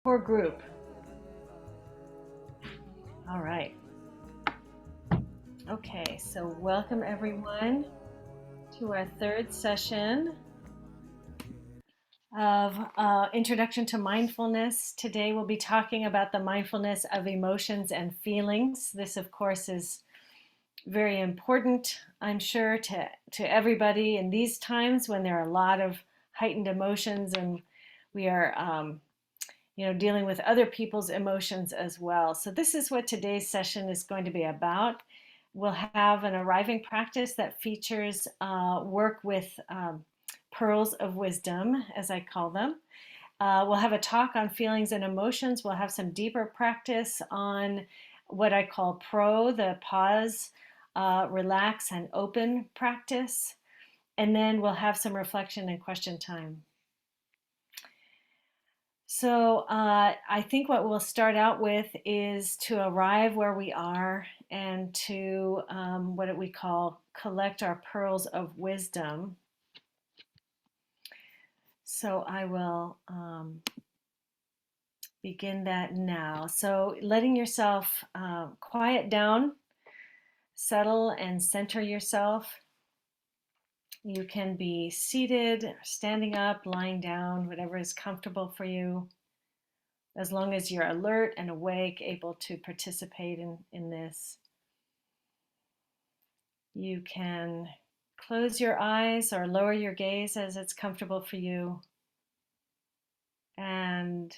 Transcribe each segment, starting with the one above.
Core group. All right. Okay, so welcome everyone to our third session of Introduction to Mindfulness. Today we'll be talking about the mindfulness of emotions and feelings. This, of course, is very important, I'm sure, to everybody in these times when there are a lot of heightened emotions and we are dealing with other people's emotions as well. So this is what today's session is going to be about. We'll have an arriving practice that features work with pearls of wisdom, as I call them. We'll have a talk on feelings and emotions. We'll have some deeper practice on what I call the pause, relax, and open practice. And then we'll have some reflection and question time. So I think what we'll start out with is to arrive where we are and to what we call collect our pearls of wisdom. So I will begin that now. So letting yourself quiet down, settle and center yourself. You can be seated, standing up, lying down, whatever is comfortable for you, as long as you're alert and awake, able to participate in this. You can close your eyes or lower your gaze as it's comfortable for you. And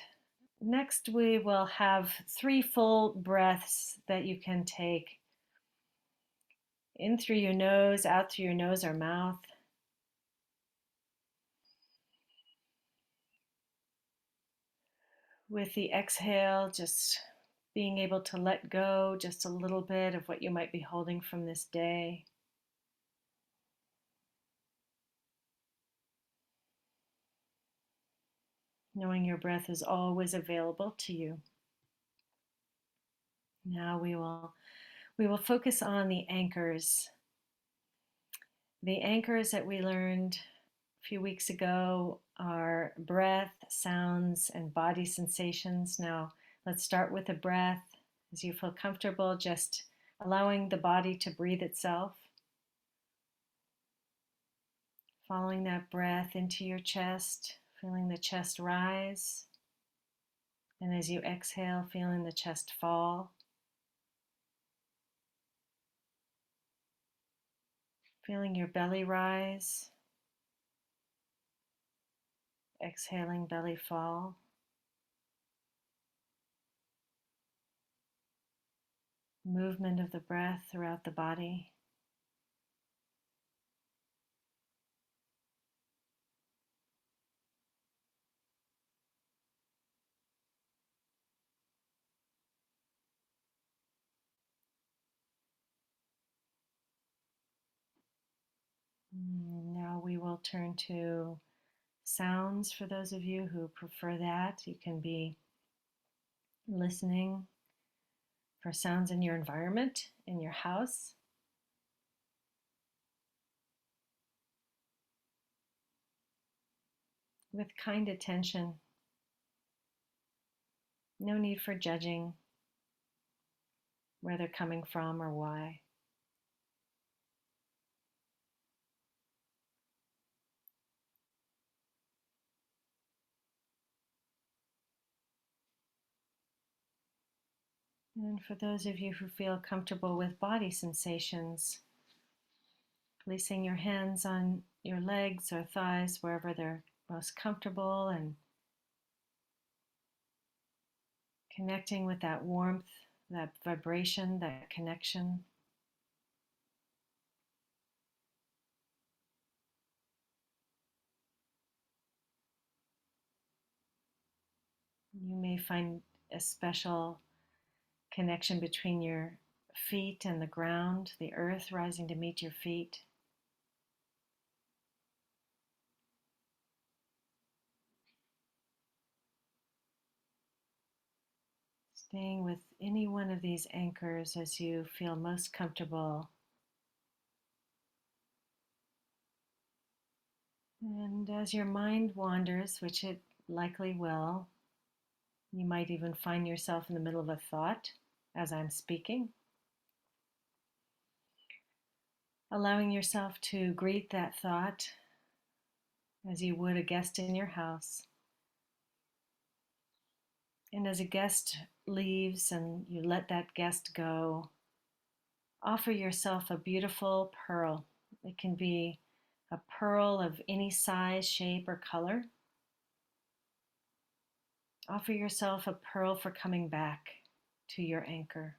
next we will have 3 full breaths that you can take in through your nose, out through your nose or mouth. With the exhale, just being able to let go just a little bit of what you might be holding from this day. Knowing your breath is always available to you. Now we will focus on the anchors. The anchors that we learned a few weeks ago are breath, sounds, and body sensations. Now let's start with the breath. As you feel comfortable, just allowing the body to breathe itself. Following that breath into your chest, feeling the chest rise. And as you exhale, feeling the chest fall. Feeling your belly rise. Exhaling, belly fall. Movement of the breath throughout the body. Now we will turn to sounds for those of you who prefer that. You can be listening for sounds in your environment, in your house. With kind attention. No need for judging where they're coming from or why. And for those of you who feel comfortable with body sensations, placing your hands on your legs or thighs, wherever they're most comfortable, and connecting with that warmth, that vibration, that connection. You may find a special connection between your feet and the ground, the earth rising to meet your feet. Staying with any one of these anchors as you feel most comfortable. And as your mind wanders, which it likely will, You might even find yourself in the middle of a thought as I'm speaking. Allowing yourself to greet that thought as you would a guest in your house. And as a guest leaves and you let that guest go, offer yourself a beautiful pearl. It can be a pearl of any size, shape, or color. Offer yourself a pearl for coming back to your anchor.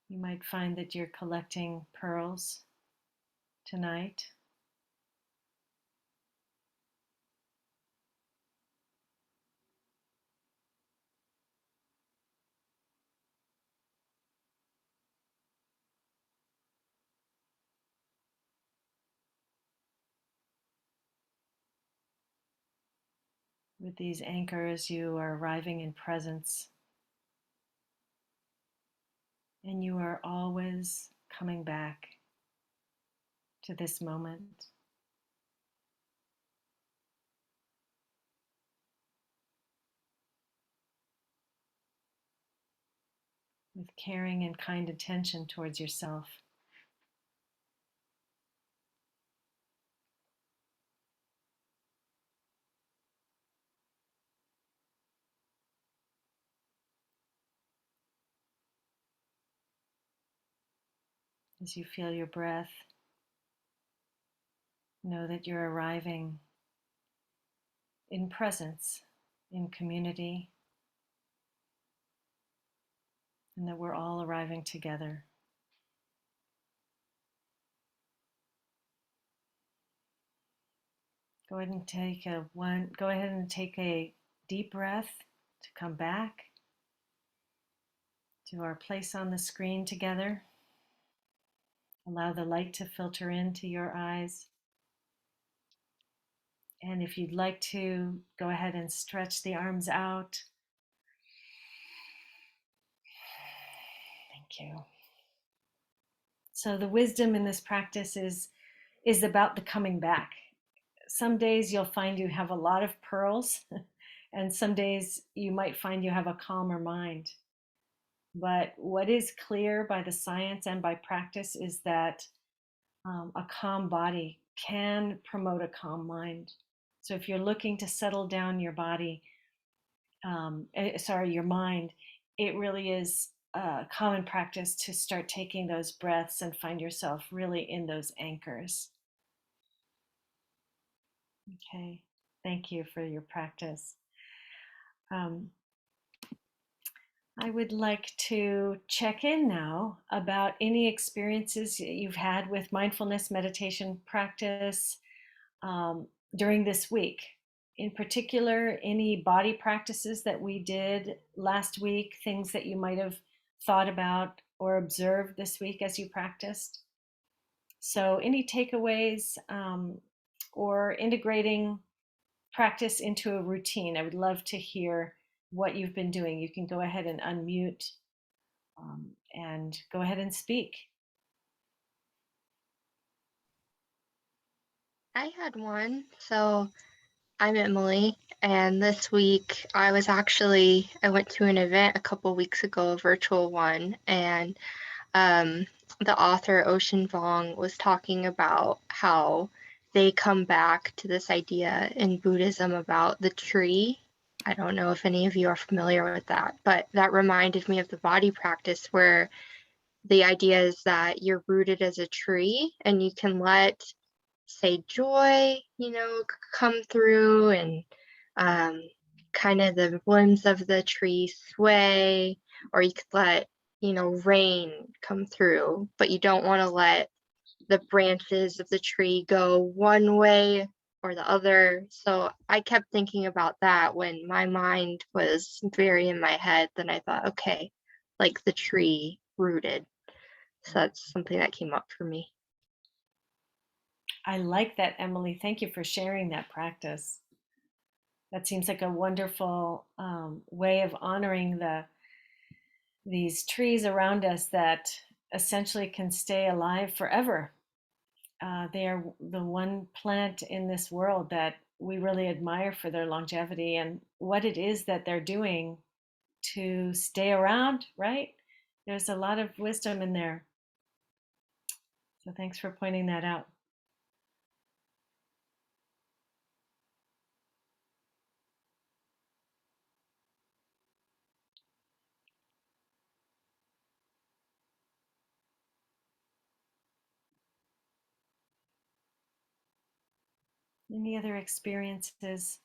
You might find that you're collecting pearls tonight. With these anchors, you are arriving in presence, and you are always coming back to this moment. With caring and kind attention towards yourself. As you feel your breath, know that you're arriving in presence, in community, and that we're all arriving together. Go ahead and take a deep breath to come back to our place on the screen together. Allow the light to filter into your eyes. And if you'd like to, go ahead and stretch the arms out. Thank you. So the wisdom in this practice is about the coming back. Some days you'll find you have a lot of pearls, and some days you might find you have a calmer mind. But what is clear by the science and by practice is that a calm body can promote a calm mind. So if you're looking to settle down your body, your mind, it really is a common practice to start taking those breaths and find yourself really in those anchors. Okay, thank you for your practice. Um, I would like to check in now about any experiences you've had with mindfulness meditation practice during this week. In particular, any body practices that we did last week, things that you might have thought about or observed this week as you practiced. So, any takeaways or integrating practice into a routine? I would love to hear what you've been doing. You can go ahead and unmute and go ahead and speak. I had one. So I'm Emily, and this week I went to an event a couple weeks ago, a virtual one, and the author Ocean Vuong was talking about how they come back to this idea in Buddhism about the tree. I don't know if any of you are familiar with that, but that reminded me of the body practice where the idea is that you're rooted as a tree and you can let, say, joy, come through, and kind of the limbs of the tree sway, or you could let, rain come through, but you don't want to let the branches of the tree go one way or the other. So I kept thinking about that when my mind was very in my head. Then I thought, okay, like the tree rooted. So that's something that came up for me. I like that, Emily. Thank you for sharing that practice. That seems like a wonderful way of honoring these trees around us that essentially can stay alive forever. They are the one plant in this world that we really admire for their longevity and what it is that they're doing to stay around, right? There's a lot of wisdom in there. So thanks for pointing that out. Any other experiences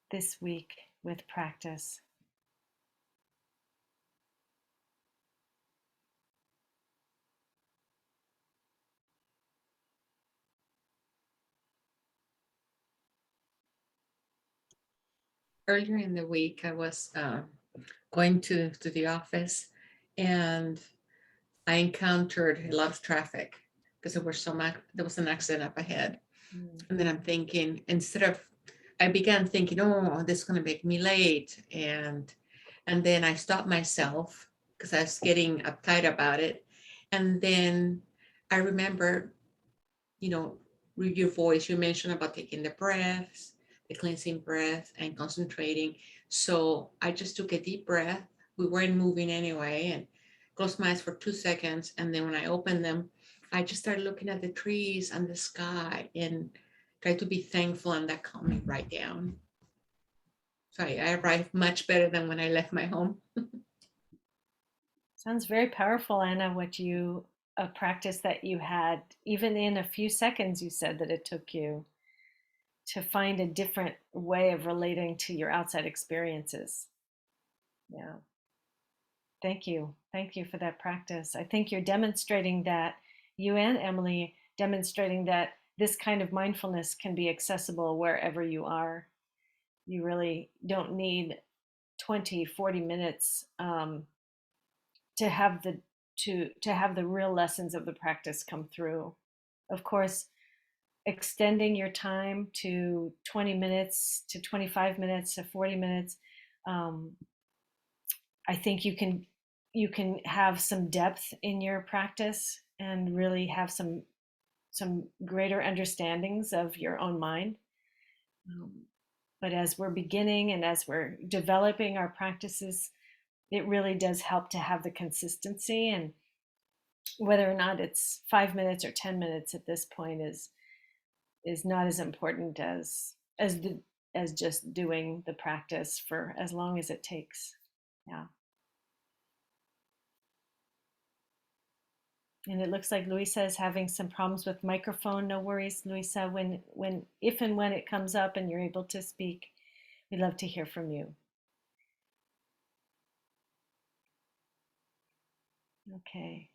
this week with practice? Earlier in the week, I was going to the office, and I encountered a lot of traffic because there was an accident up ahead. And then I'm thinking, I began thinking, oh, this is going to make me late. And then I stopped myself because I was getting uptight about it. And then I remember, you know, with your voice, you mentioned about taking the breaths, the cleansing breath, and concentrating. So I just took a deep breath. We weren't moving anyway, and closed my eyes for 2 seconds. And then when I opened them, I just started looking at the trees and the sky and tried to be thankful, and that calmed me right down. So I arrived much better than when I left my home. Sounds very powerful, Anna, what you a practice that you had, even in a few seconds, you said that it took you to find a different way of relating to your outside experiences. Yeah. Thank you. Thank you for that practice. I think you're demonstrating that, you and Emily, demonstrating that this kind of mindfulness can be accessible wherever you are. You really don't need 20, 40 minutes to have to have the real lessons of the practice come through. Of course, extending your time to 20 minutes to 25 minutes to 40 minutes, um, I think you can have some depth in your practice and really have some greater understandings of your own mind. Um, but as we're beginning and as we're developing our practices, it really does help to have the consistency, and whether or not it's 5 minutes or 10 minutes at this point is not as important as just doing the practice for as long as it takes. Yeah. And it looks like Luisa is having some problems with microphone. No worries, Luisa. When if and when it comes up and you're able to speak, we'd love to hear from you. Okay.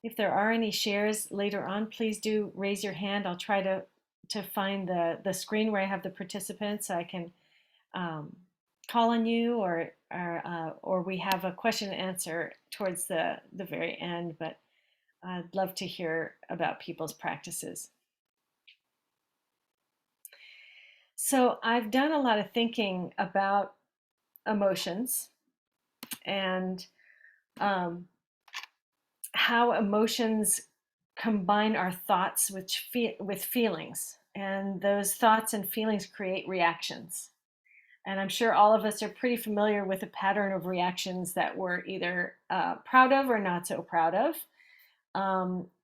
If there are any shares later on, please do raise your hand. I'll try to find the screen where I have the participants so I can um, call on you, or we have a question and answer towards the very end. But I'd love to hear about people's practices. So I've done a lot of thinking about emotions and um, how emotions combine our thoughts with feelings, and those thoughts and feelings create reactions. And I'm sure all of us are pretty familiar with a pattern of reactions that we're either proud of or not so proud of.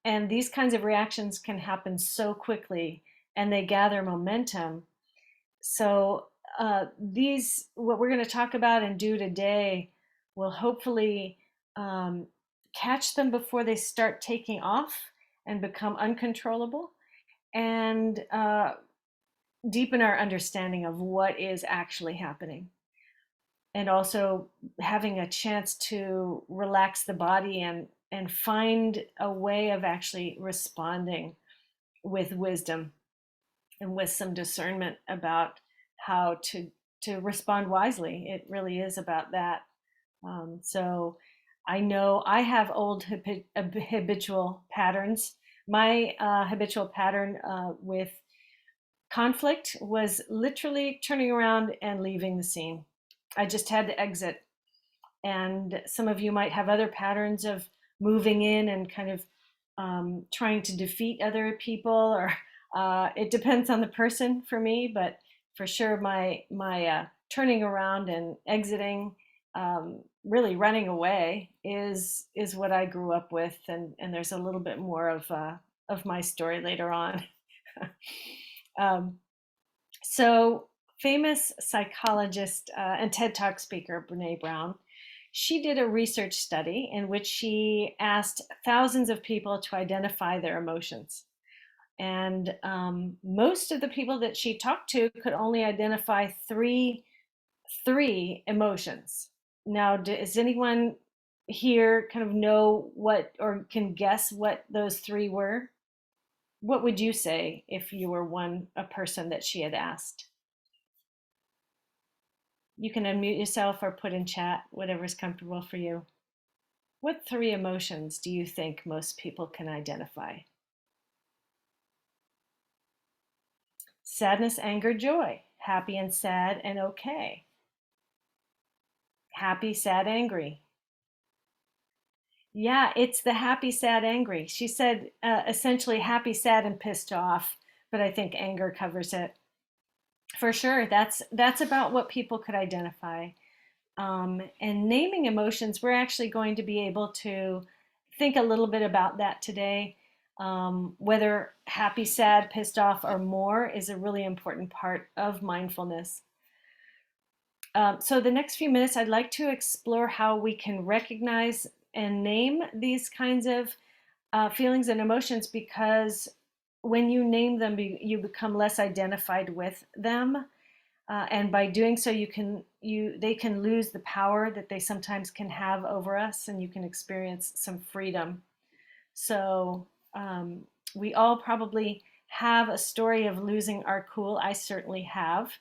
And these kinds of reactions can happen so quickly and they gather momentum. So what we're going to talk about and do today will hopefully um, catch them before they start taking off and become uncontrollable, and deepen our understanding of what is actually happening, and also having a chance to relax the body and find a way of actually responding with wisdom and with some discernment about how to respond wisely. It really is about that. So I know I have old habitual patterns. My habitual pattern with conflict was literally turning around and leaving the scene. I just had to exit. And some of you might have other patterns of moving in and kind of trying to defeat other people, or it depends on the person for me, but for sure my turning around and exiting, really running away is what I grew up with, and there's a little bit more of my story later on. um, so famous psychologist and TED Talk speaker Brene Brown, she did a research study in which she asked thousands of people to identify their emotions. And most of the people that she talked to could only identify three emotions. Now, does anyone here kind of know what, or can guess what those three were? What would you say if you were a person that she had asked? You can unmute yourself or put in chat, whatever's comfortable for you. What three emotions do you think most people can identify? Sadness, anger, joy. Happy and sad and okay. Happy, sad, angry. Yeah, it's the happy, sad, angry. She said essentially happy, sad, and pissed off, but I think anger covers it. For sure, that's about what people could identify. And naming emotions, we're actually going to be able to think a little bit about that today. Whether happy, sad, pissed off, or more is a really important part of mindfulness. So the next few minutes, I'd like to explore how we can recognize and name these kinds of feelings and emotions, because when you name them, you become less identified with them. And by doing so, they can lose the power that they sometimes can have over us, and you can experience some freedom. So we all probably have a story of losing our cool. I certainly have.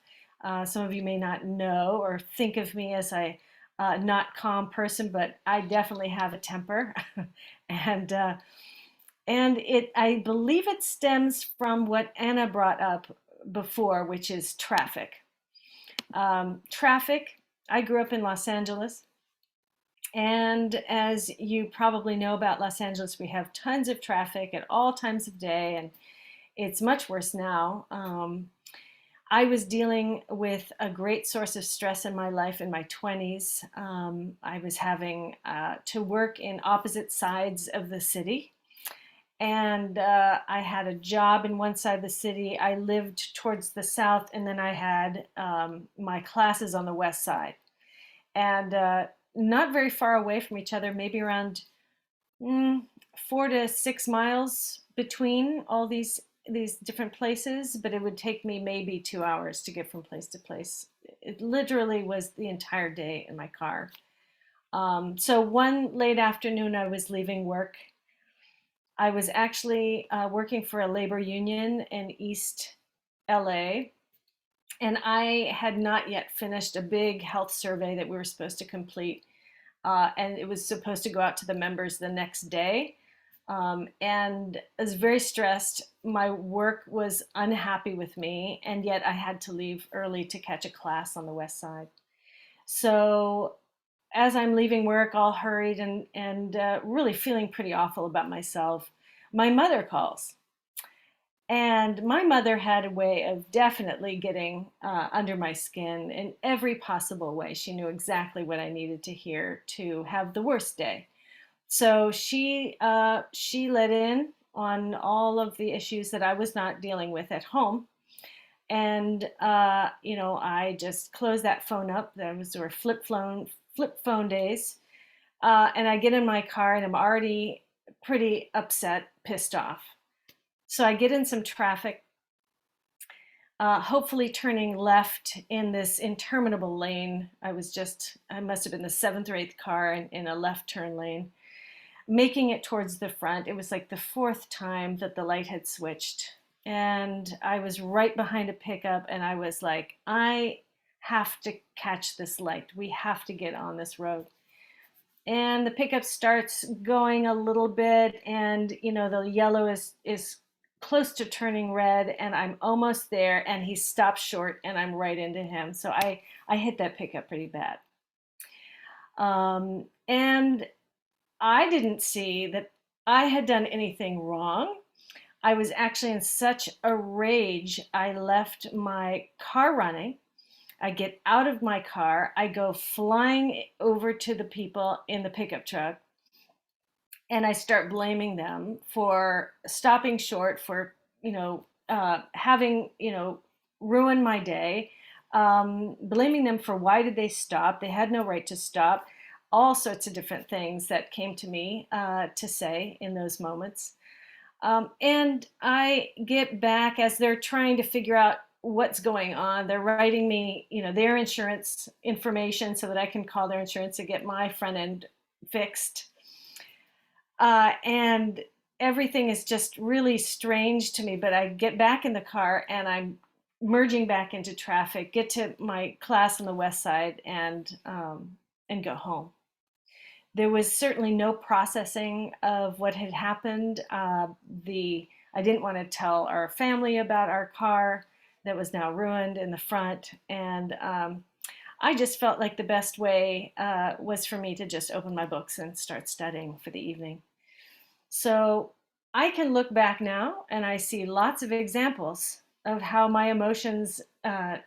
Some of you may not know or think of me as a not calm person, but I definitely have a temper, and I believe it stems from what Anna brought up before, which is traffic. Traffic. I grew up in Los Angeles, and as you probably know about Los Angeles, we have tons of traffic at all times of day, and it's much worse now. I was dealing with a great source of stress in my life in my 20s. I was having to work in opposite sides of the city. And I had a job in one side of the city. I lived towards the south, and then I had my classes on the west side. And not very far away from each other, maybe around 4 to 6 miles between all these different places, but it would take me maybe 2 hours to get from place to place. It literally was the entire day in my car. So one late afternoon, I was leaving work. I was actually working for a labor union in East LA, and I had not yet finished a big health survey that we were supposed to complete, and it was supposed to go out to the members the next day. And I was very stressed. My work was unhappy with me, and yet I had to leave early to catch a class on the west side. So as I'm leaving work, all hurried and really feeling pretty awful about myself, my mother calls. And my mother had a way of definitely getting under my skin in every possible way. She knew exactly what I needed to hear to have the worst day. So she let in on all of the issues that I was not dealing with at home. And I just closed that phone up. Were flip phone days. And I get in my car and I'm already pretty upset, pissed off. So I get in some traffic, hopefully turning left in this interminable lane. I must have been the seventh or eighth car in a left turn lane, making it towards the front. It was like the fourth time that the light had switched. And I was right behind a pickup, and I was like, I have to catch this light. We have to get on this road. And the pickup starts going a little bit, and the yellow is close to turning red, and I'm almost there, and he stops short, and I'm right into him. So I hit that pickup pretty bad. And I didn't see that I had done anything wrong. I was actually in such a rage. I left my car running. I get out of my car. I go flying over to the people in the pickup truck, and I start blaming them for stopping short, for, having, ruined my day, blaming them for why did they stop? They had no right to stop. All sorts of different things that came to me to say in those moments. And I get back as they're trying to figure out what's going on. They're writing me, their insurance information so that I can call their insurance to get my front end fixed. And everything is just really strange to me. But I get back in the car and I'm merging back into traffic, get to my class on the west side, and go home. There was certainly no processing of what had happened. I didn't want to tell our family about our car that was now ruined in the front, and I just felt like the best way was for me to just open my books and start studying for the evening. So I can look back now and I see lots of examples of how my emotions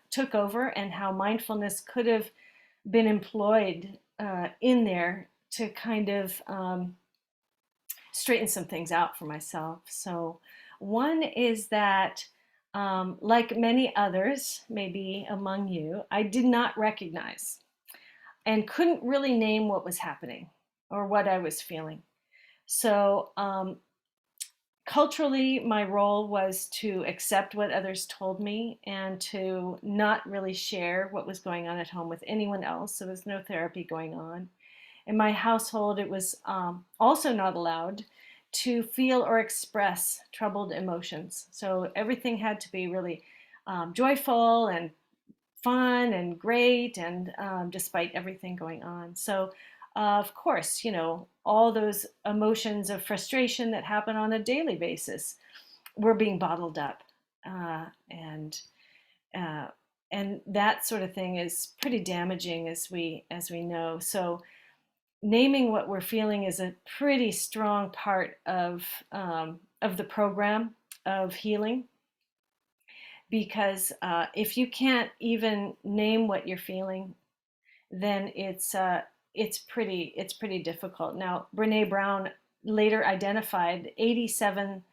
took over and how mindfulness could have been employed in there to kind of straighten some things out for myself. So one is that, like many others, maybe among you, I did not recognize and couldn't really name what was happening or what I was feeling. So culturally, my role was to accept what others told me and to not really share what was going on at home with anyone else. So there was no therapy going on. In my household, it was also not allowed to feel or express troubled emotions. So everything had to be really joyful and fun and great, and despite everything going on. So, of course, all those emotions of frustration that happen on a daily basis were being bottled up, and uh, and that sort of thing is pretty damaging, as we know. So naming what we're feeling is a pretty strong part of the program of healing, because if you can't even name what you're feeling, then it's pretty difficult. Now, Brene Brown later identified 87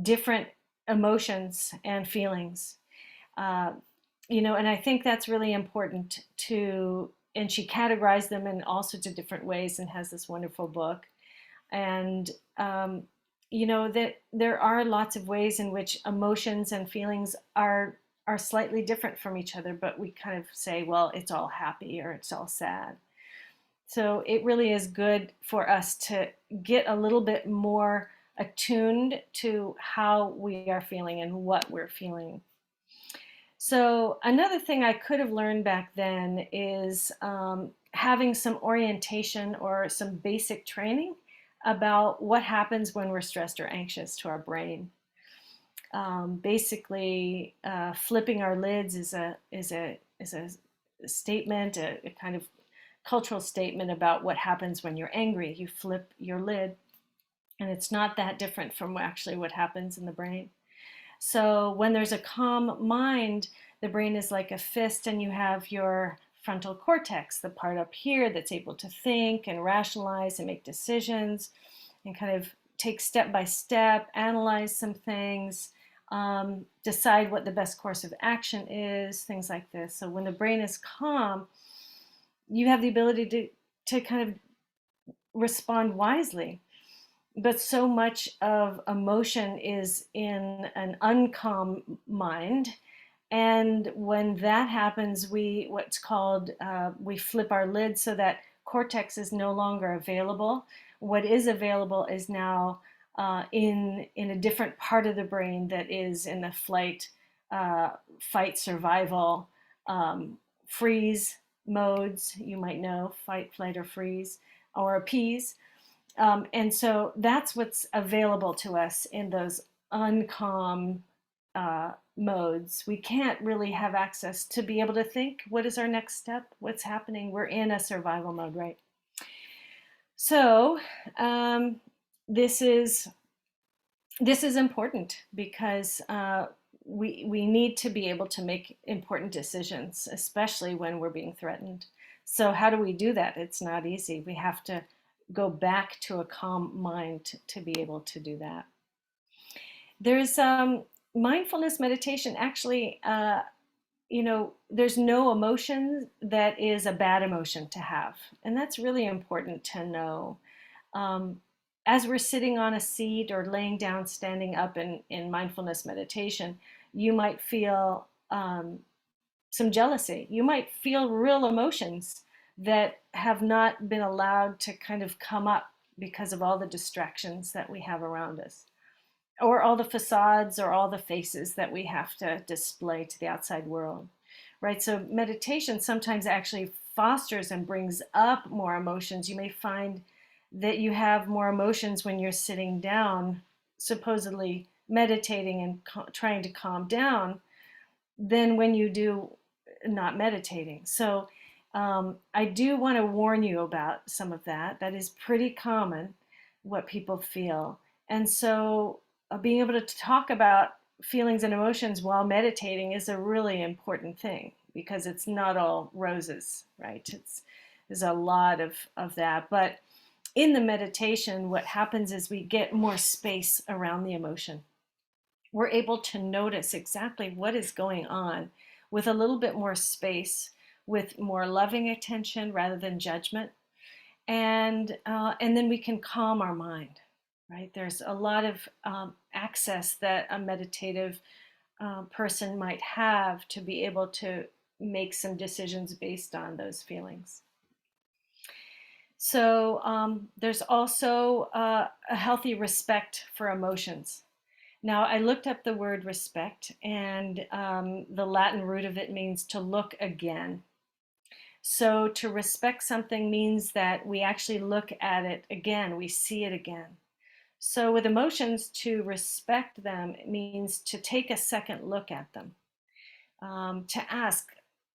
different emotions and feelings. Uh, and I think that's really important to, and she categorized them in all sorts of different ways and has this wonderful book. And, that there are lots of ways in which emotions and feelings are slightly different from each other, but we kind of say, well, it's all happy or it's all sad. So it really is good for us to get a little bit more attuned to how we are feeling and what we're feeling. So another thing I could have learned back then is having some orientation or some basic training about what happens when we're stressed or anxious to our brain. Basically, flipping our lids is a statement, a kind of cultural statement about what happens when you're angry. You flip your lid, and it's not that different from actually what happens in the brain. So when there's a calm mind, the brain is like a fist, and you have your frontal cortex, the part up here that's able to think and rationalize and make decisions and kind of take step by step, analyze some things, decide what the best course of action is, things like this. So when the brain is calm, you have the ability to kind of respond wisely. But so much of emotion is in an uncalm mind. And when that happens, we flip our lid so that cortex is no longer available. What is available is now in a different part of the brain that is in the fight, survival, freeze modes. You might know fight, flight, or freeze, or appease. And so that's what's available to us in those uncalm modes. We can't really have access to be able to think, what is our next step? What's happening? We're in a survival mode, right? So um, this is important because we need to be able to make important decisions, especially when we're being threatened. So how do we do that? It's not easy. We have to go back to a calm mind to be able to do that. There's mindfulness meditation actually. There's no emotion that is a bad emotion to have, and that's really important to know. Um, as we're sitting on a seat or laying down, standing up in mindfulness meditation, you might feel some jealousy. You might feel real emotions that have not been allowed to kind of come up because of all the distractions that we have around us, or all the facades or all the faces that we have to display to the outside world, right? So meditation sometimes actually fosters and brings up more emotions. You may find that you have more emotions when you're sitting down, supposedly meditating and trying to calm down, than when you do not meditating. So I do want to warn you about some of that. That is pretty common, what people feel. And so being able to talk about feelings and emotions while meditating is a really important thing, because it's not all roses, right? There's a lot of that. But in the meditation, what happens is we get more space around the emotion. We're able to notice exactly what is going on with a little bit more space, with more loving attention rather than judgment, and then we can calm our mind. Right? There's a lot of access that a meditative person might have to be able to make some decisions based on those feelings. So there's also a healthy respect for emotions. Now, I looked up the word respect, and the Latin root of it means to look again. So to respect something means that we actually look at it again, we see it again. So with emotions, to respect them means to take a second look at them, to ask,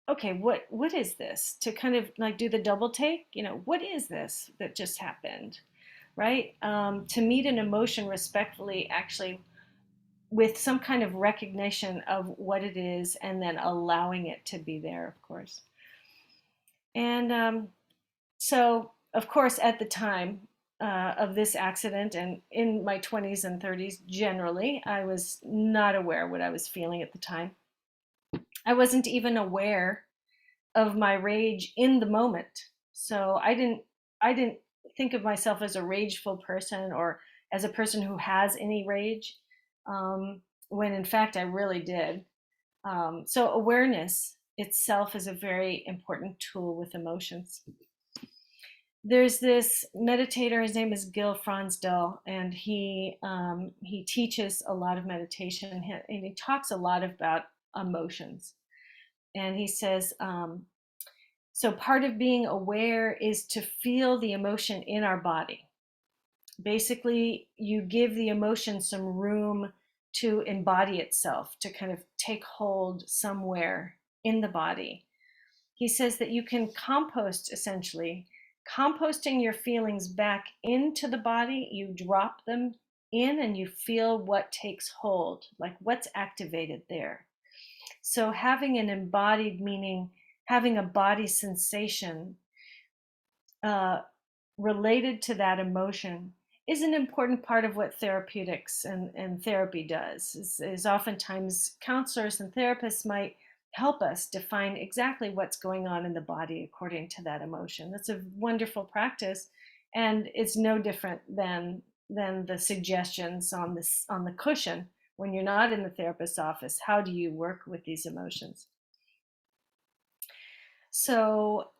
okay, what is this? To kind of like do the double take, what is this that just happened, right? To meet an emotion respectfully, actually with some kind of recognition of what it is, and then allowing it to be there, of course. And so, of course, at the time of this accident, and in my 20s and 30s, generally, I was not aware what I was feeling at the time. I wasn't even aware of my rage in the moment. So I didn't think of myself as a rageful person, or as a person who has any rage, when in fact I really did. So awareness itself is a very important tool with emotions. There's this meditator. His name is Gil Fronsdal, and he teaches a lot of meditation, and he talks a lot about emotions. And he says, so part of being aware is to feel the emotion in our body. Basically, you give the emotion some room to embody itself, to kind of take hold somewhere in the body. He says that you can compost, essentially, composting your feelings back into the body. You drop them in and you feel what takes hold, like what's activated there. So having an embodied, meaning having a body sensation uh, related to that emotion, is an important part of what therapeutics and therapy does. Is oftentimes counselors and therapists might help us define exactly what's going on in the body according to that emotion. That's a wonderful practice, and it's no different than the suggestions on the cushion when you're not in the therapist's office. How do you work with these emotions? So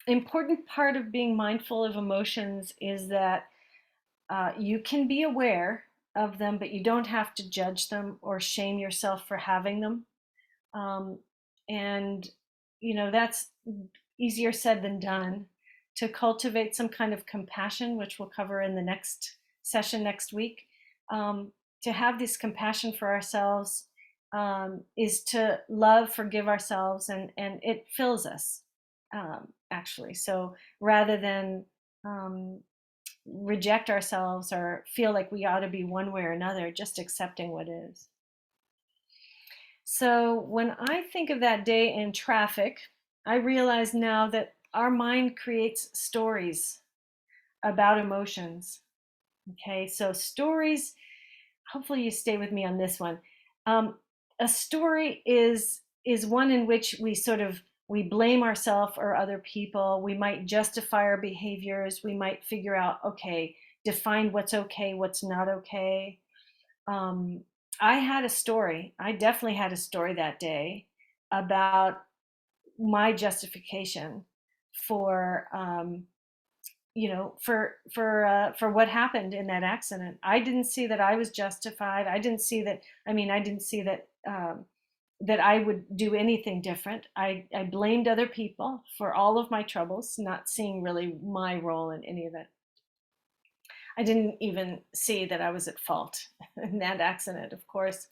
important part of being mindful of emotions is that you can be aware of them, but you don't have to judge them or shame yourself for having them. Um, and, that's easier said than done. To cultivate some kind of compassion, which we'll cover in the next session next week, to have this compassion for ourselves is to love, forgive ourselves, and it fills us, actually. So rather than um, reject ourselves or feel like we ought to be one way or another, just accepting what is. So when I think of that day in traffic, I realize now that our mind creates stories about emotions. Okay, so stories, hopefully you stay with me on this one. Um, a story is one in which we blame ourselves or other people. We might justify our behaviors. We might figure out, okay, define what's okay, what's not okay. Um, I had a story. I definitely had a story that day about my justification for for what happened in that accident. I didn't see that I was justified. I didn't see that. I mean, I didn't see that that I would do anything different. I blamed other people for all of my troubles, not seeing really my role in any of it. I didn't even see that I was at fault in that accident, of course,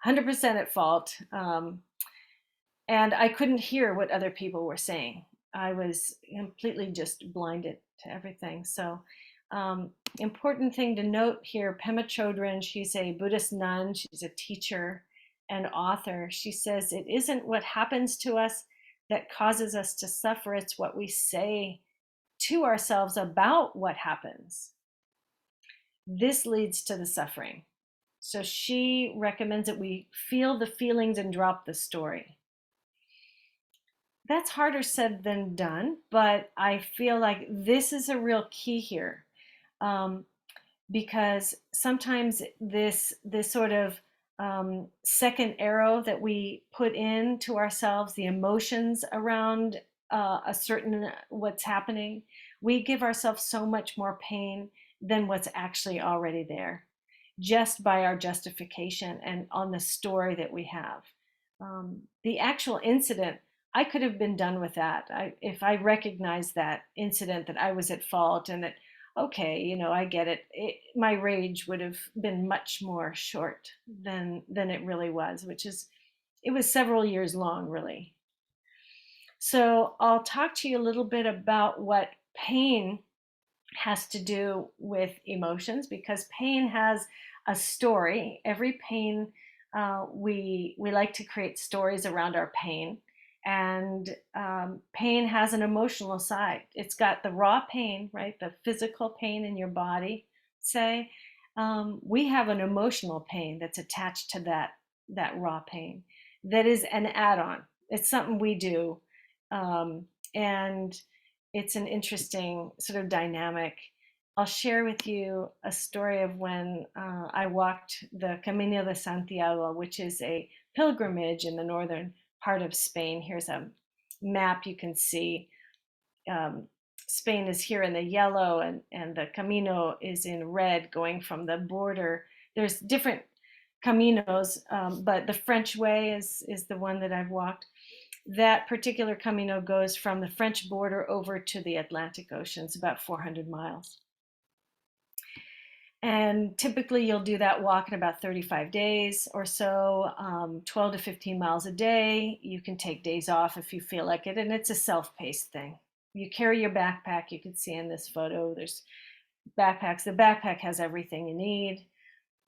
100% at fault. And I couldn't hear what other people were saying. I was completely just blinded to everything. So, important thing to note here, Pema Chodron, she's a Buddhist nun, she's a teacher and author. She says, it isn't what happens to us that causes us to suffer, it's what we say to ourselves about what happens. This leads to the suffering. So she recommends that we feel the feelings and drop the story. That's harder said than done, but I feel like this is a real key here, um, because sometimes this sort of second arrow that we put into ourselves, the emotions around a certain what's happening, we give ourselves so much more pain than what's actually already there, just by our justification and on the story that we have. The actual incident, I could have been done with that. If I recognized that incident, that I was at fault and that, okay, I get it. My rage would have been much more short than it really was, it was several years long, really. So I'll talk to you a little bit about what pain has to do with emotions, because pain has a story. Every pain, we like to create stories around our pain, and pain has an emotional side. It's got the raw pain, right? The physical pain in your body. Say, we have an emotional pain that's attached to that raw pain. That is an add-on. It's something we do, and it's an interesting sort of dynamic. I'll share with you a story of when I walked the Camino de Santiago, which is a pilgrimage in the northern part of Spain. Here's a map you can see. Spain is here in the yellow, and the Camino is in red, going from the border. There's different Caminos, but the French way is the one that I've walked. That particular Camino goes from the French border over to the Atlantic Ocean. It's about 400 miles. And typically you'll do that walk in about 35 days or so, 12 to 15 miles a day. You can take days off if you feel like it, and it's a self-paced thing. You carry your backpack. You can see in this photo, there's backpacks. The backpack has everything you need.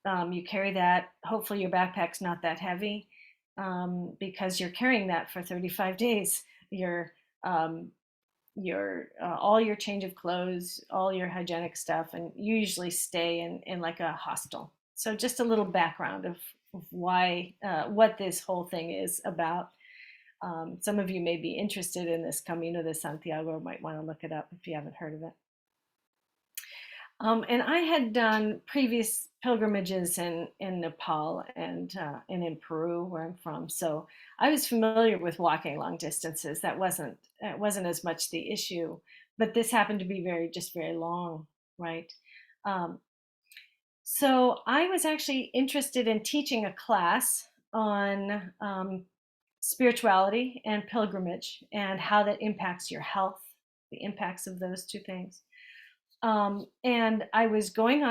You carry that. Hopefully your backpack's not that heavy, because you're carrying that for 35 days. All your change of clothes, all your hygienic stuff, and you usually stay in like a hostel. So just a little background of why, what this whole thing is about. Some of you may be interested in this Camino de Santiago, might want to look it up if you haven't heard of it. And I had done previous pilgrimages in Nepal and in Peru, where I'm from. So I was familiar with walking long distances. That wasn't as much the issue, but this happened to be very long, right? So I was actually interested in teaching a class on spirituality and pilgrimage and how that impacts your health, the impacts of those two things. And I was going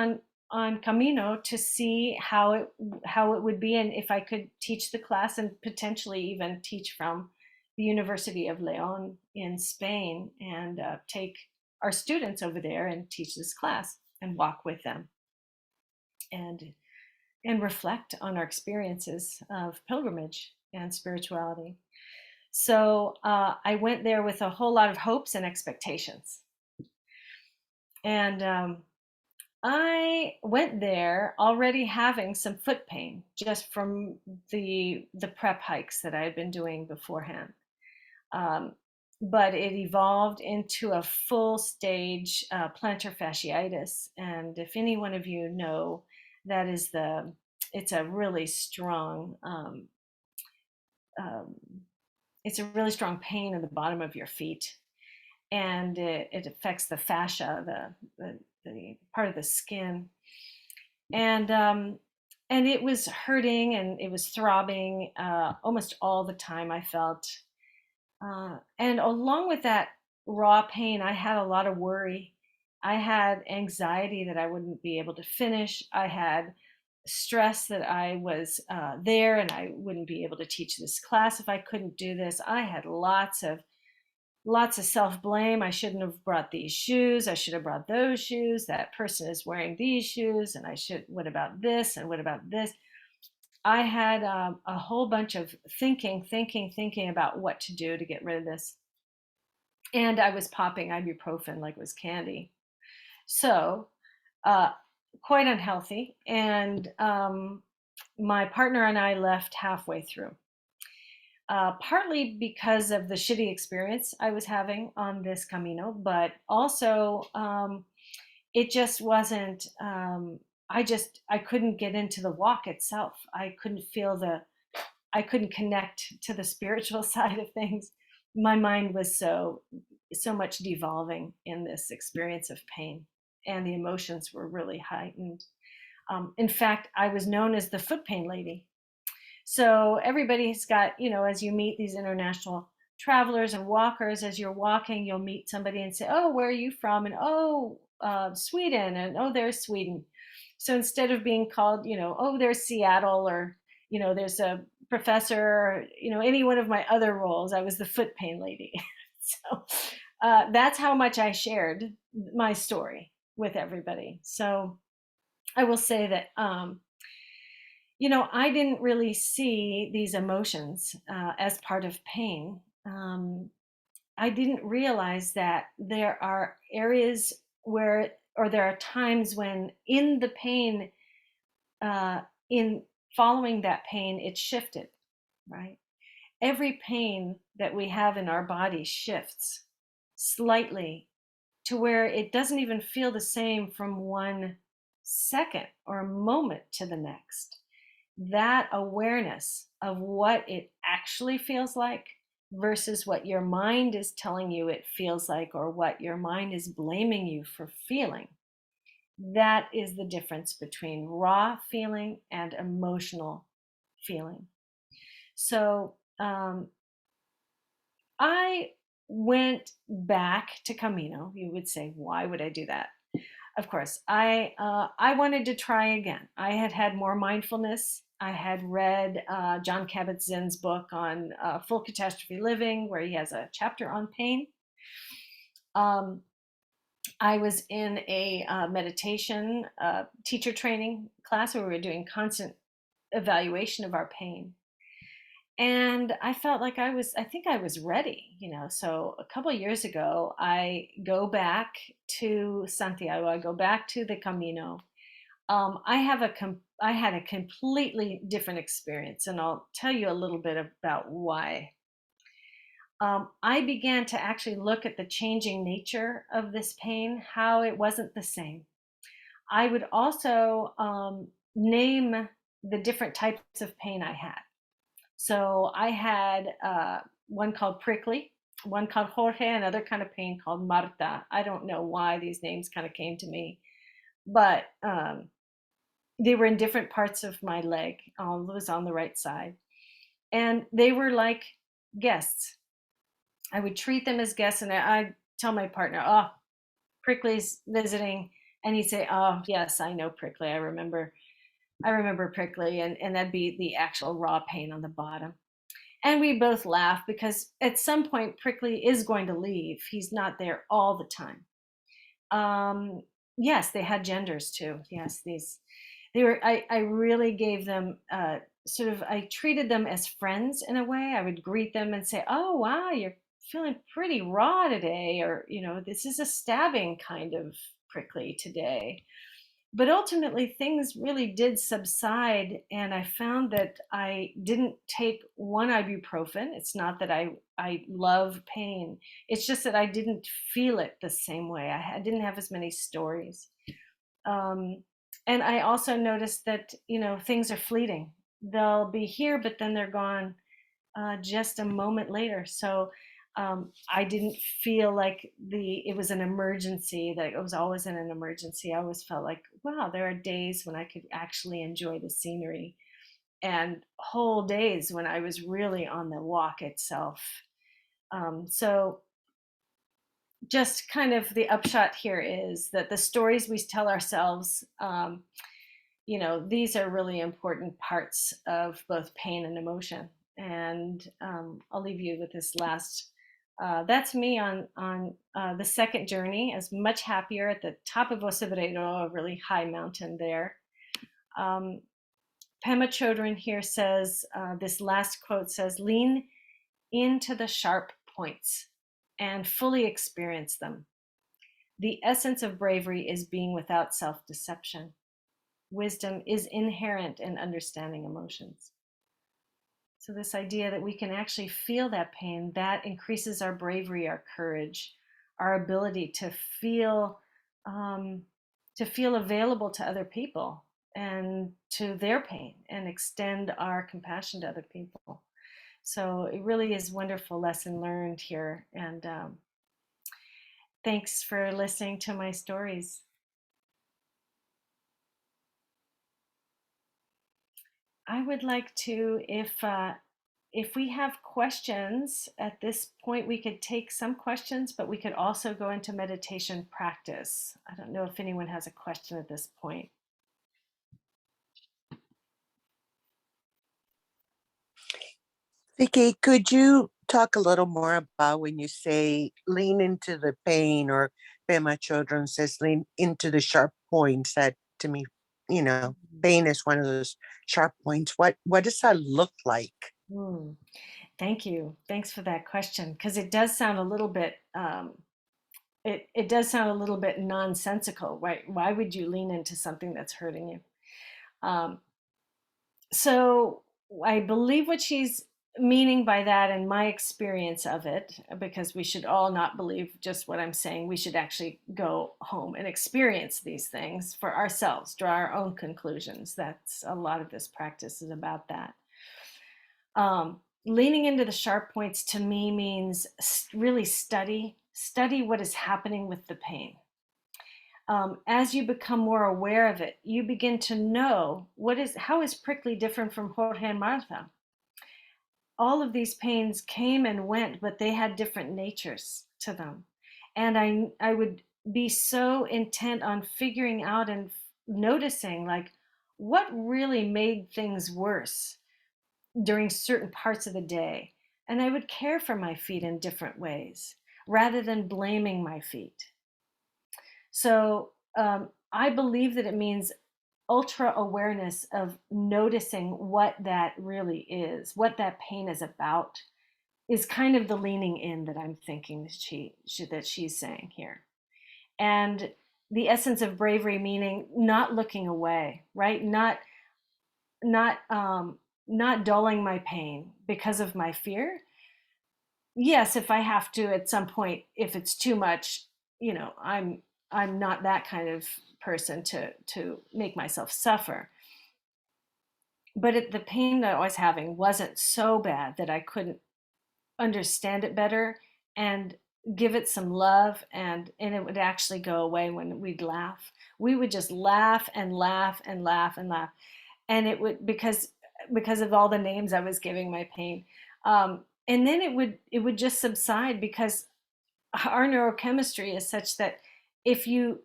on Camino to see how it would be, and if I could teach the class and potentially even teach from the University of León in Spain, and take our students over there and teach this class and walk with them and reflect on our experiences of pilgrimage and spirituality. So I went there with a whole lot of hopes and expectations. And I went there already having some foot pain just from the prep hikes that I had been doing beforehand. Um, but it evolved into a full stage plantar fasciitis. And if any one of you know, it's a really strong, um, it's a really strong pain in the bottom of your feet. And it affects the fascia, the part of the skin. And it was hurting and it was throbbing almost all the time, I felt. And along with that raw pain, I had a lot of worry. I had anxiety that I wouldn't be able to finish. I had stress that I was there and I wouldn't be able to teach this class if I couldn't do this. I had lots of self-blame. I shouldn't have brought these shoes. I should have brought those shoes. That person is wearing these shoes, and what about this? And what about this? I had a whole bunch of thinking about what to do to get rid of this. And I was popping ibuprofen like it was candy. So quite unhealthy. And my partner and I left halfway through. Partly because of the shitty experience I was having on this Camino, but also it just wasn't, I couldn't get into the walk itself. I couldn't connect to the spiritual side of things. My mind was so much devolving in this experience of pain, and the emotions were really heightened. In fact, I was known as the foot pain lady. So everybody's got, as you meet these international travelers and walkers, as you're walking, you'll meet somebody and say, oh, where are you from? And oh, Sweden. And oh, there's Sweden. So instead of being called, oh, there's Seattle, or, there's a professor, or, any one of my other roles, I was the foot pain lady. So that's how much I shared my story with everybody. So I will say that, I didn't really see these emotions as part of pain. I didn't realize that there are areas where, or there are times when in the pain, in following that pain, it shifted, right? Every pain that we have in our body shifts slightly to where it doesn't even feel the same from one second or moment to the next. That awareness of what it actually feels like versus what your mind is telling you it feels like, or what your mind is blaming you for feeling. That is the difference between raw feeling and emotional feeling. So I went back to Camino. You would say, why would I do that? Of course, I wanted to try again. I had more mindfulness. I had read John Kabat-Zinn's book on full catastrophe living, where he has a chapter on pain. I was in a meditation teacher training class where we were doing constant evaluation of our pain. And I felt like I think I was ready, So a couple of years ago, I go back to Santiago. I go back to the Camino. I had a completely different experience, and I'll tell you a little bit about why. I began to actually look at the changing nature of this pain, how it wasn't the same. I would also name the different types of pain I had. So I had one called prickly, one called Jorge, another kind of pain called Marta. I don't know why these names kind of came to me, but they were in different parts of my leg. All was on the right side. And they were like guests. I would treat them as guests, and I'd tell my partner, oh, Prickly's visiting. And he'd say, oh, yes, I know Prickly. I remember Prickly, and that'd be the actual raw pain on the bottom. And we both laugh because at some point Prickly is going to leave. He's not there all the time. Yes, they had genders too. Yes, they were. I really gave them sort of. I treated them as friends in a way. I would greet them and say, "Oh, wow, you're feeling pretty raw today," or "This is a stabbing kind of prickly today." But ultimately, things really did subside, and I found that I didn't take one ibuprofen. It's not that I love pain. It's just that I didn't feel it the same way. I didn't have as many stories. Um, and I also noticed that things are fleeting. They'll be here, but then they're gone just a moment later. So I didn't feel like it was an emergency, that it was always in an emergency. I always felt like, wow, there are days when I could actually enjoy the scenery, and whole days when I was really on the walk itself. So just kind of the upshot here is that the stories we tell ourselves, these are really important parts of both pain and emotion. And I'll leave you with this last. That's me on the second journey. As much happier at the top of Osebreiro, a really high mountain there. Pema Chodron here says, this last quote says, lean into the sharp points and fully experience them. The essence of bravery is being without self-deception. Wisdom is inherent in understanding emotions. So this idea that we can actually feel that pain, that increases our bravery, our courage, our ability to feel available to other people and to their pain, and extend our compassion to other people. So it really is a wonderful lesson learned here. And thanks for listening to my stories. I would like to, if we have questions at this point, we could take some questions, but we could also go into meditation practice. I don't know if anyone has a question at this point. Vicky, could you talk a little more about when you say lean into the pain, or Pema Children says lean into the sharp points? That to me, pain is one of those sharp points. What does that look like? Hmm. Thank you. Thanks for that question, because it does sound a little bit it does sound a little bit nonsensical, right? Why would you lean into something that's hurting you? Um, so I believe what she's meaning by that, and my experience of it, because we should all not believe just what I'm saying. We should actually go home and experience these things for ourselves, draw our own conclusions. That's a lot of this practice is about that. Leaning into the sharp points to me means really study what is happening with the pain. As you become more aware of it, you begin to know how is prickly different from Jorge and Martha. All of these pains came and went, but they had different natures to them. And I would be so intent on figuring out and noticing, like, what really made things worse during certain parts of the day. And I would care for my feet in different ways rather than blaming my feet. So I believe that it means ultra awareness of noticing what that really is, what that pain is about, is kind of the leaning in that I'm thinking that she's saying here. And the essence of bravery meaning not looking away, right? Not dulling my pain because of my fear. Yes, if I have to at some point, if it's too much, I'm not that kind of person to make myself suffer. But the pain that I was having wasn't so bad that I couldn't understand it better and give it some love, and it would actually go away when we'd laugh. We would just laugh and laugh and laugh and laugh, and it would, because of all the names I was giving my pain. And then it would just subside, because our neurochemistry is such that if you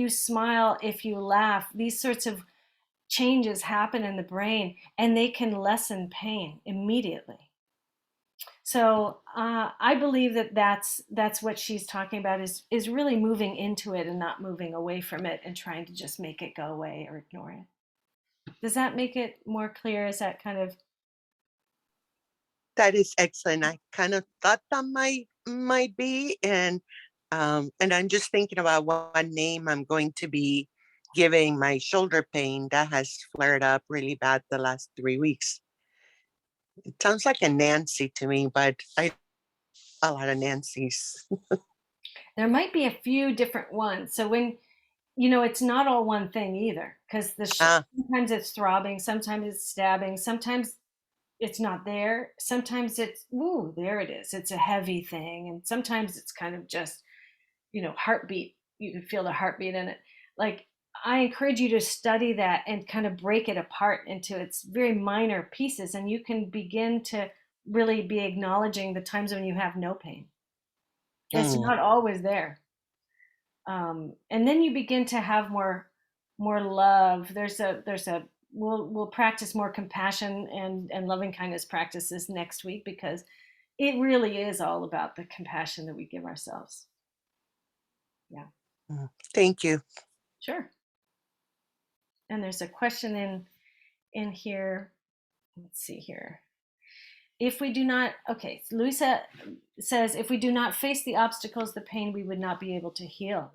smile, if you laugh, these sorts of changes happen in the brain, and they can lessen pain immediately. So I believe that that's what she's talking about is really moving into it and not moving away from it and trying to just make it go away or ignore it. Does that make it more clear? Is that kind of That is excellent. I kind of thought that might be, and I'm just thinking about what name I'm going to be giving my shoulder pain that has flared up really bad the last 3 weeks. It sounds like a Nancy to me, but I a lot of Nancy's. there might be a few different ones. So when it's not all one thing either, because Ah, sometimes it's throbbing, sometimes it's stabbing, sometimes it's not there, sometimes it's ooh, there it is. It's a heavy thing, and sometimes it's kind of just heartbeat. You can feel the heartbeat in it. Like I encourage you to study that and kind of break it apart into its very minor pieces, and you can begin to really be acknowledging the times when you have no pain. It's mm, not always there. And then you begin to have more love. There's a we'll practice more compassion and loving kindness practices next week, because it really is all about the compassion that we give ourselves. Yeah, thank you. sure. And there's a question in here. Let's see here. If we do not, okay, Luisa says, if we do not face the obstacles, the pain, we would not be able to heal.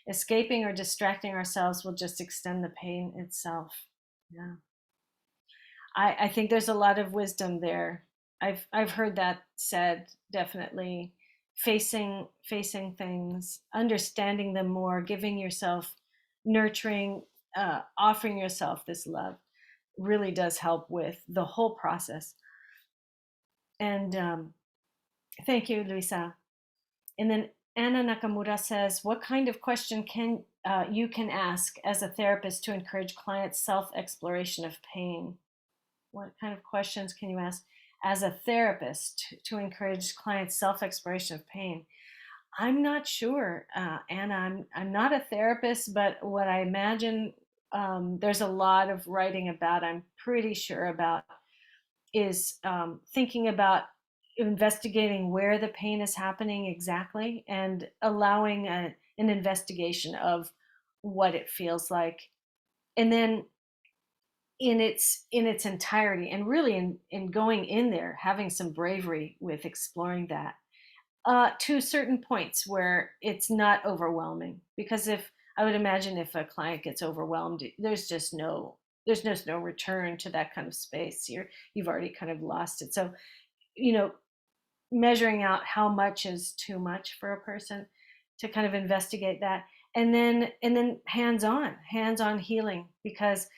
Escaping or distracting ourselves will just extend the pain itself. Yeah. I think there's a lot of wisdom there. I've heard that said, definitely. Facing things, understanding them more, giving yourself nurturing, offering yourself this love really does help with the whole process. And thank you, Luisa. And then Anna Nakamura says, what kind of question can you can ask as a therapist to encourage clients' self-exploration of pain? What kind of questions can you ask as a therapist to encourage clients' self-exploration of pain? I'm not sure, Anna. I'm not a therapist, but what I imagine there's a lot of writing about, I'm pretty sure about, is thinking about investigating where the pain is happening exactly and allowing an investigation of what it feels like, and then in its entirety, and really in going in there, having some bravery with exploring that to certain points where it's not overwhelming. Because if I would imagine if a client gets overwhelmed, there's no return to that kind of space. You've already kind of lost it. So you know measuring out how much is too much for a person, to kind of investigate that, and then hands on healing. Because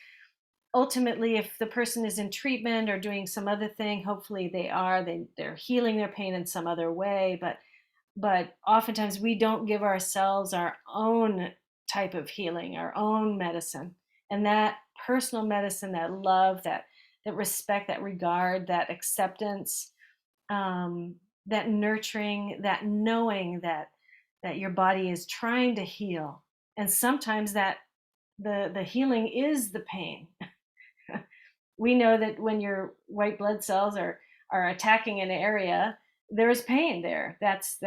ultimately, if the person is in treatment or doing some other thing, hopefully they're healing their pain in some other way. But oftentimes we don't give ourselves our own type of healing, our own medicine. And that personal medicine, that love, that respect, that regard, that acceptance, um, that nurturing, that knowing that your body is trying to heal, and sometimes that the healing is the pain. We know that when your white blood cells are attacking an area, there is pain there. That's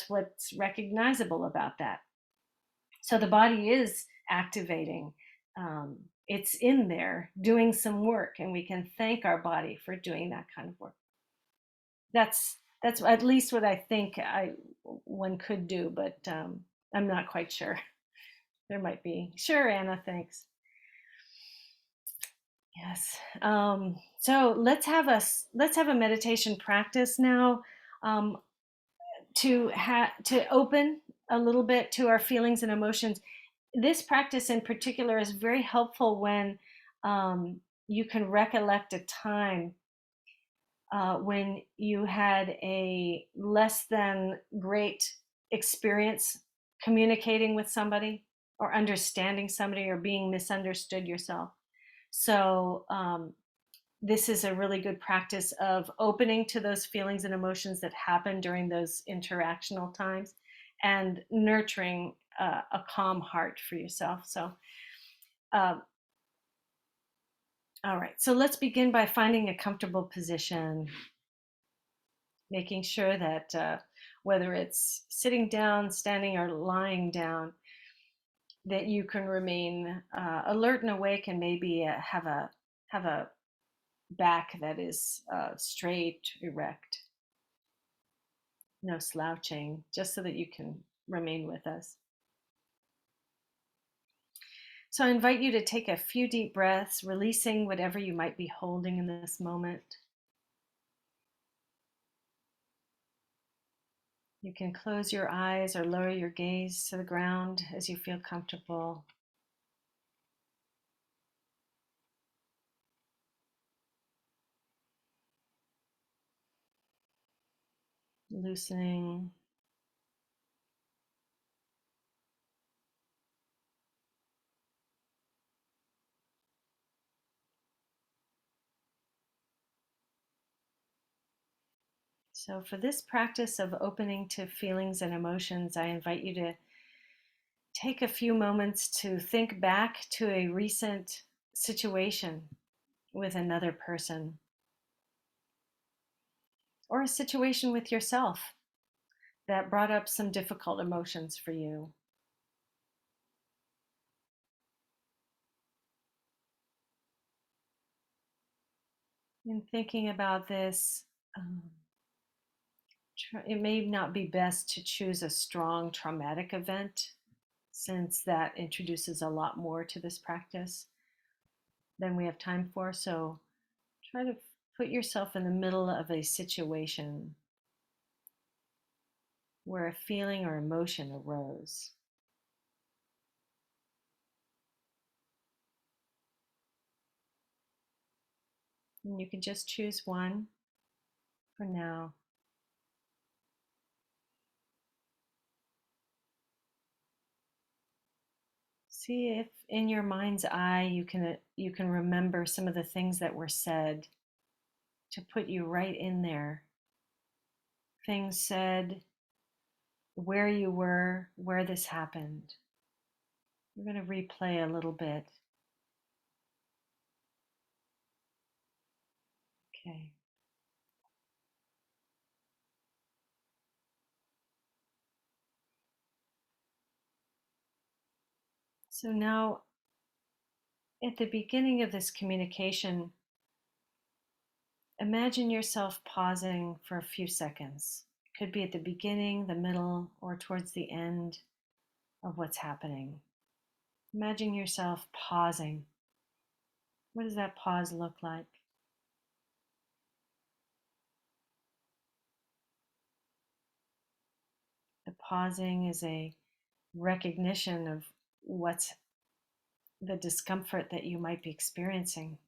what's recognizable about that. So the body is activating. Um, it's in there doing some work, and we can thank our body for doing that kind of work. That's at least what I think one could do, but I'm not quite sure. There might be. Sure, Anna, thanks. Yes. So let's have a meditation practice now, um, to open a little bit to our feelings and emotions. This practice in particular is very helpful when you can recollect a time when you had a less than great experience communicating with somebody, or understanding somebody, or being misunderstood yourself. So, this is a really good practice of opening to those feelings and emotions that happen during those interactional times, and nurturing a calm heart for yourself. So, uh, all right. So let's begin by finding a comfortable position. making sure that whether it's sitting down, standing, or lying down, that you can remain alert and awake, and maybe have a back that is straight, erect, no slouching, just so that you can remain with us. So I invite you to take a few deep breaths, releasing whatever you might be holding in this moment. You can close your eyes or lower your gaze to the ground as you feel comfortable. Loosening. So for this practice of opening to feelings and emotions, I invite you to take a few moments to think back to a recent situation with another person or a situation with yourself that brought up some difficult emotions for you. In thinking about this, it may not be best to choose a strong traumatic event, since that introduces a lot more to this practice than we have time for. So try to put yourself in the middle of a situation where a feeling or emotion arose. And you can just choose one for now. See if in your mind's eye you can remember some of the things that were said to put you right in there. Things said, where you were, where this happened. We're going to replay a little bit. Okay. So now, at the beginning of this communication, imagine yourself pausing for a few seconds. It could be at the beginning, the middle, or towards the end of what's happening. Imagine yourself pausing. What does that pause look like? The pausing is a recognition of what's the discomfort that you might be experiencing.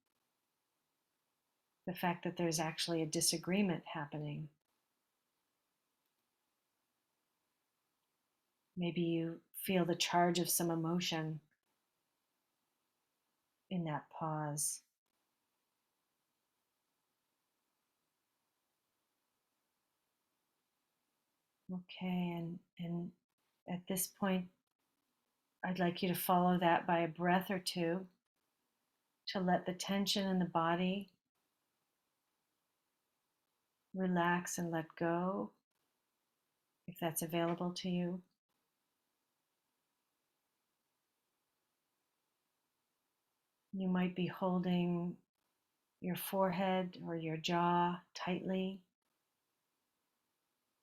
The fact that there's actually a disagreement happening. Maybe you feel the charge of some emotion in that pause. Okay, and at this point, I'd like you to follow that by a breath or two to let the tension in the body relax and let go, if that's available to you. You might be holding your forehead or your jaw tightly.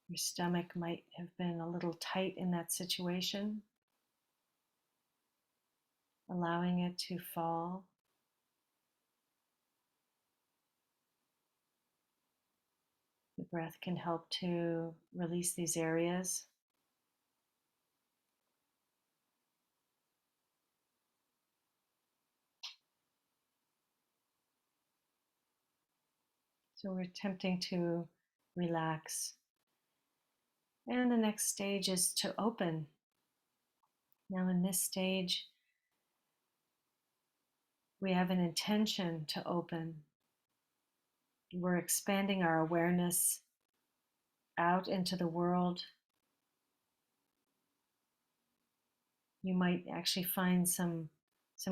Your stomach might have been a little tight in that situation, allowing it to fall. The breath can help to release these areas. So we're attempting to relax. And the next stage is to open. Now, in this stage, we have an intention to open. We're expanding our awareness out into the world. You might actually find some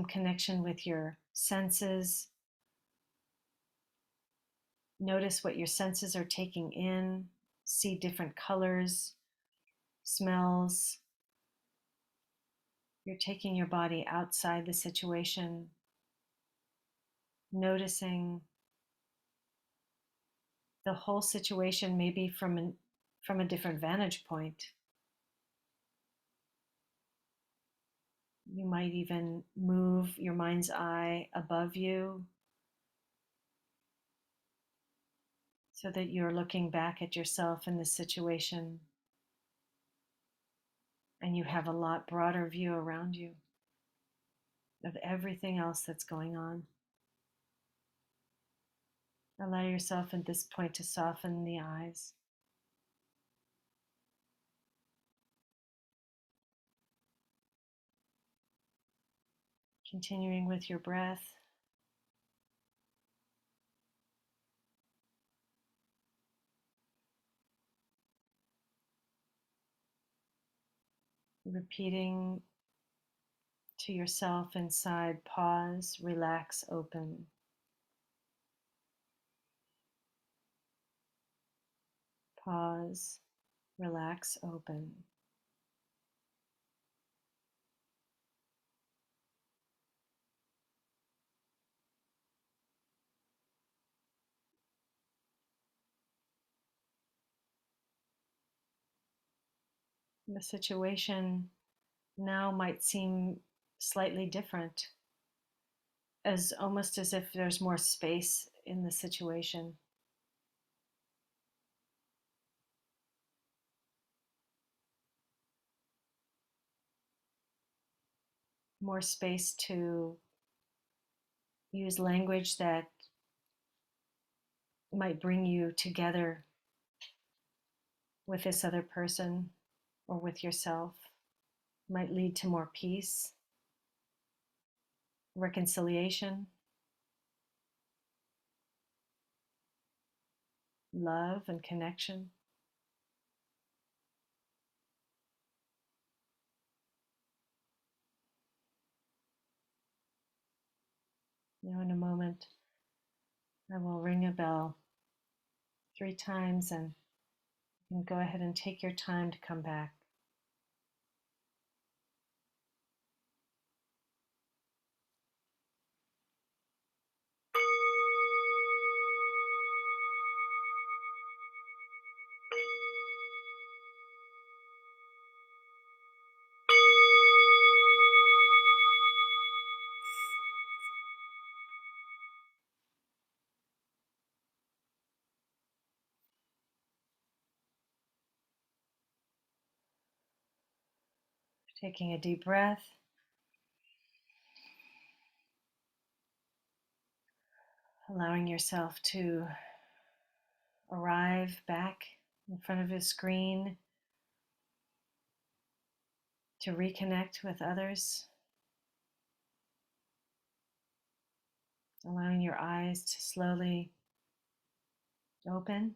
connection with your senses. Notice what your senses are taking in. see different colors, smells. You're taking your body outside the situation, noticing the whole situation maybe from a different vantage point. You might even move your mind's eye above you so that you're looking back at yourself in this situation and you have a lot broader view around you of everything else that's going on. Allow yourself at this point to soften the eyes. Continuing with your breath. Repeating to yourself inside, pause, relax, open. Pause, relax, open. The situation now might seem slightly different, as almost as if there's more space in the situation. More space to use language that might bring you together with this other person or with yourself, might lead to more peace, reconciliation, love, and connection. Now, in a moment, I will ring a bell 3 times and you can go ahead and take your time to come back. Taking a deep breath. Allowing yourself to arrive back in front of a screen to reconnect with others. Allowing your eyes to slowly open.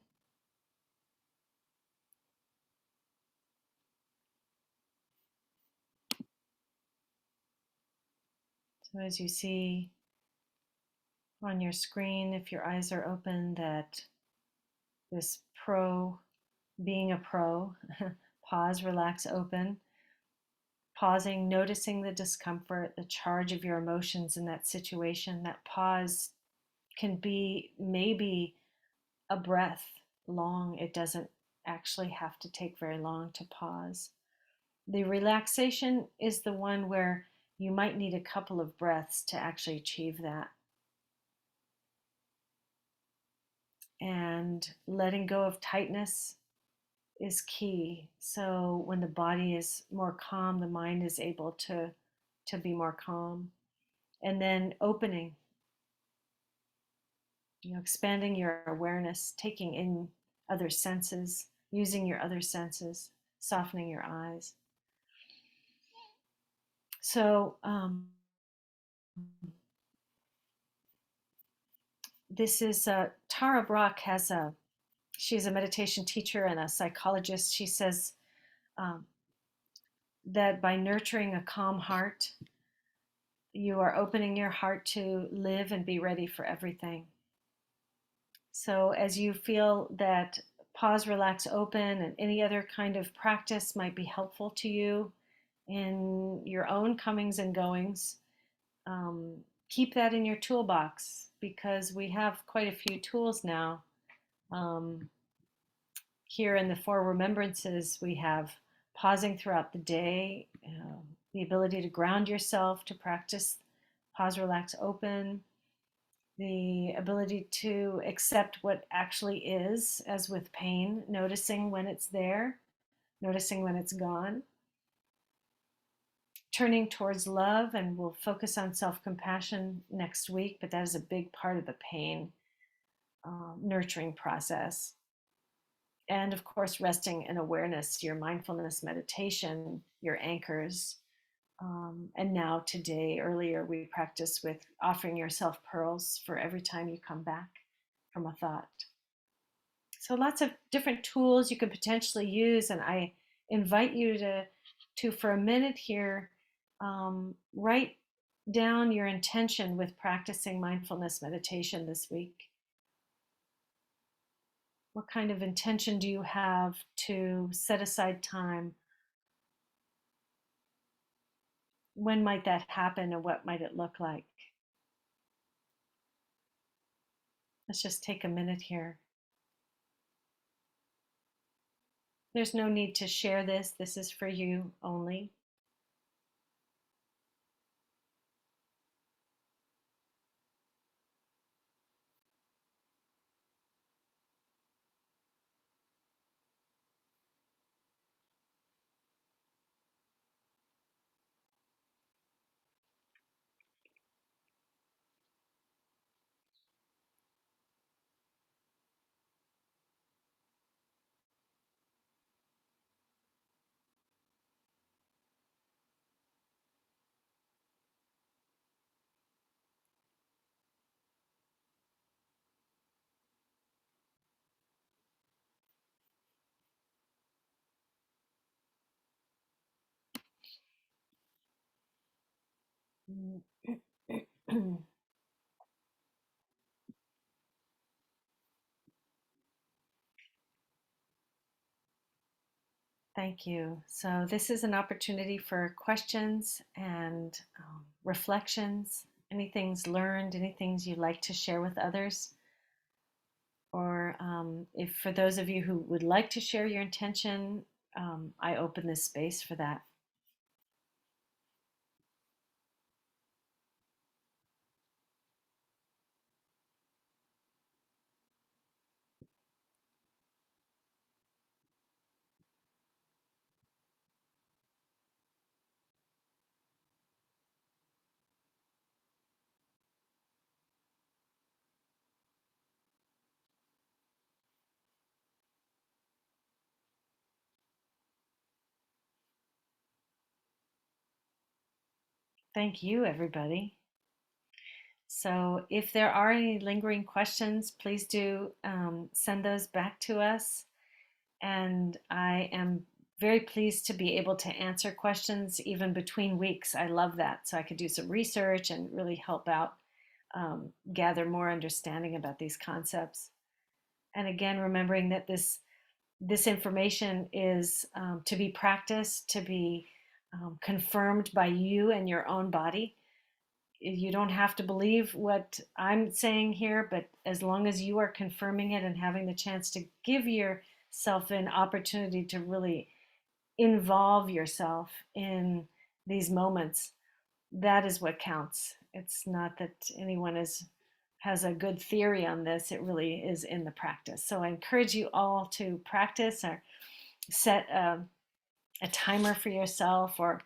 So as you see on your screen, if your eyes are open, that this being a pro, pause, relax, open, pausing, noticing the discomfort, the charge of your emotions in that situation. That pause can be maybe a breath long. It doesn't actually have to take very long to pause. The relaxation is the one where you might need a couple of breaths to actually achieve that. And letting go of tightness is key. So when the body is more calm, the mind is able to be more calm. And then opening, expanding your awareness, taking in other senses, using your other senses, softening your eyes. So this is Tara Brach she's a meditation teacher and a psychologist. She says that by nurturing a calm heart, you are opening your heart to live and be ready for everything. So as you feel that pause, relax, open, and any other kind of practice might be helpful to you in your own comings and goings. Um, Keep that in your toolbox because we have quite a few tools now. Here in the Four Remembrances, we have pausing throughout the day, the ability to ground yourself, to practice pause, relax, open, the ability to accept what actually is, as with pain, noticing when it's there, noticing when it's gone, turning towards love, and we'll focus on self-compassion next week, but that is a big part of the pain nurturing process. And of course, resting in awareness, your mindfulness meditation, your anchors. And now today, earlier, we practiced with offering yourself pearls for every time you come back from a thought. So lots of different tools you could potentially use. And I invite you to for a minute here, write down your intention with practicing mindfulness meditation this week. What kind of intention do you have to set aside time? When might that happen and what might it look like? Let's just take a minute here. There's no need to share this. This is for you only. Thank you. So this is an opportunity for questions and reflections, anything's learned, anything you'd like to share with others. Or if for those of you who would like to share your intention, I open this space for that. Thank you, everybody. So if there are any lingering questions, please do send those back to us. And I am very pleased to be able to answer questions even between weeks. I love that. So I could do some research and really help out, gather more understanding about these concepts. And again, remembering that this information is to be practiced, to be confirmed by you and your own body. You don't have to believe what I'm saying here, but as long as you are confirming it and having the chance to give yourself an opportunity to really involve yourself in these moments, that is what counts. It's not that anyone has a good theory on this, it really is in the practice. So I encourage you all to practice or set a timer for yourself or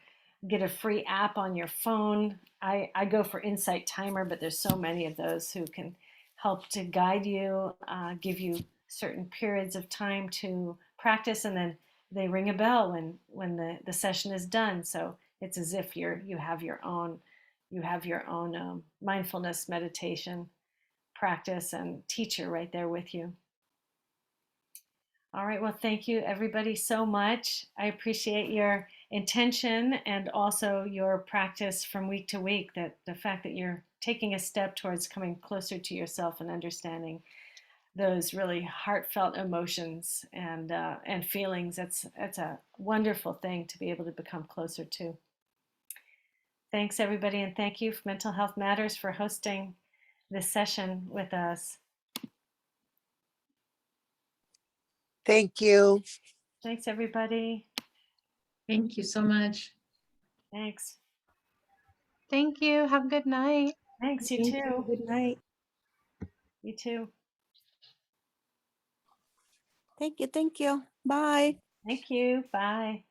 get a free app on your phone. I go for Insight Timer, but there's so many of those who can help to guide you, give you certain periods of time to practice, and then they ring a bell when the session is done. So it's as if you have your own mindfulness meditation practice and teacher right there with you. All right, well, thank you everybody so much. I appreciate your intention and also your practice from week to week, that the fact that you're taking a step towards coming closer to yourself and understanding those really heartfelt emotions and feelings. It's a wonderful thing to be able to become closer to. Thanks everybody, and thank you for Mental Health Matters for hosting this session with us. Thank you. Thanks everybody. Thank you so much. Thanks. Thank you. Have a good night. Thanks, you Thank you. too. Good night. You too. Thank you. Thank you. Bye. Thank you. Bye.